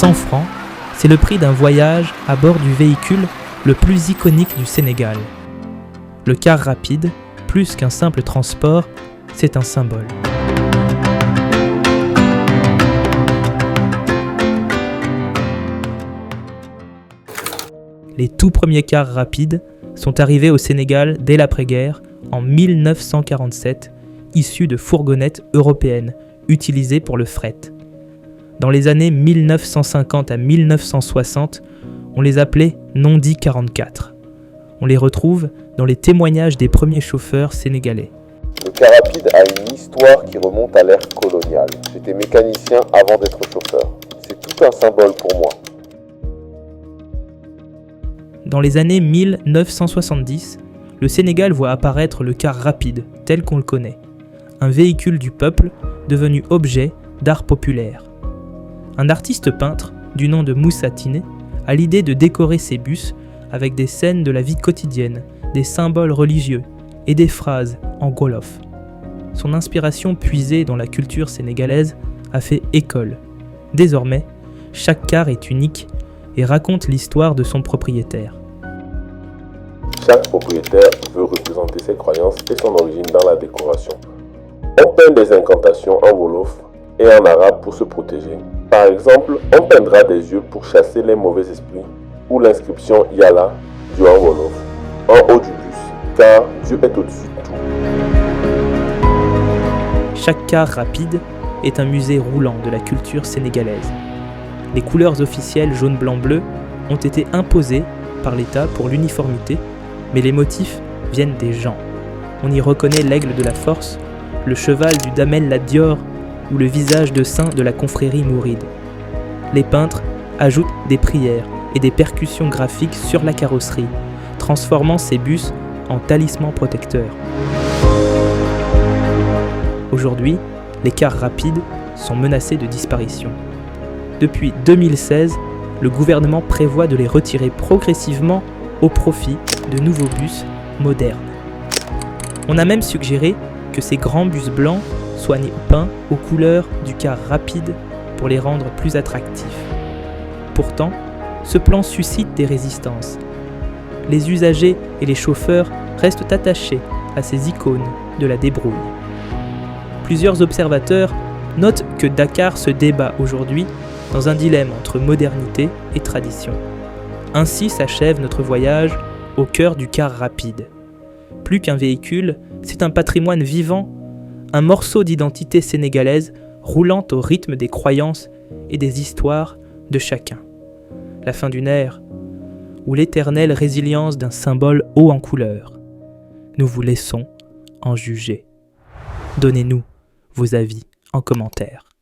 100 francs, c'est le prix d'un voyage à bord du véhicule le plus iconique du Sénégal. Le car rapide, plus qu'un simple transport, c'est un symbole. Les tout premiers cars rapides sont arrivés au Sénégal dès l'après-guerre, en 1947, issus de fourgonnettes européennes utilisées pour le fret. Dans les années 1950 à 1960, on les appelait non-dits 44. On les retrouve dans les témoignages des premiers chauffeurs sénégalais. Le car rapide a une histoire qui remonte à l'ère coloniale. J'étais mécanicien avant d'être chauffeur. C'est tout un symbole pour moi. Dans les années 1970, le Sénégal voit apparaître le car rapide, tel qu'on le connaît. Un véhicule du peuple devenu objet d'art populaire. Un artiste peintre, du nom de Moussa Tiné, a l'idée de décorer ses bus avec des scènes de la vie quotidienne, des symboles religieux et des phrases en wolof. Son inspiration puisée dans la culture sénégalaise a fait école. Désormais, chaque car est unique et raconte l'histoire de son propriétaire. Chaque propriétaire veut représenter ses croyances et son origine dans la décoration. On peint des incantations en wolof et en arabe pour se protéger. Par exemple, on peindra des yeux pour chasser les mauvais esprits ou l'inscription Yala, Dieu en wolof, en haut du bus, car Dieu est au-dessus de tout. Chaque car rapide est un musée roulant de la culture sénégalaise. Les couleurs officielles jaune, blanc, bleu ont été imposées par l'État pour l'uniformité, mais les motifs viennent des gens. On y reconnaît l'aigle de la force, le cheval du Damel Ladior ou le visage de saint de la confrérie mouride. Les peintres ajoutent des prières et des percussions graphiques sur la carrosserie, transformant ces bus en talismans protecteurs. Aujourd'hui, les cars rapides sont menacés de disparition. Depuis 2016, le gouvernement prévoit de les retirer progressivement au profit de nouveaux bus modernes. On a même suggéré que ces grands bus blancs soient peints aux couleurs du car rapide pour les rendre plus attractifs. Pourtant, ce plan suscite des résistances. Les usagers et les chauffeurs restent attachés à ces icônes de la débrouille. Plusieurs observateurs notent que Dakar se débat aujourd'hui dans un dilemme entre modernité et tradition. Ainsi s'achève notre voyage au cœur du car rapide. Plus qu'un véhicule, c'est un patrimoine vivant, un morceau d'identité sénégalaise roulant au rythme des croyances et des histoires de chacun. La fin d'une ère ou l'éternelle résilience d'un symbole haut en couleur. Nous vous laissons en juger. Donnez-nous vos avis en commentaire.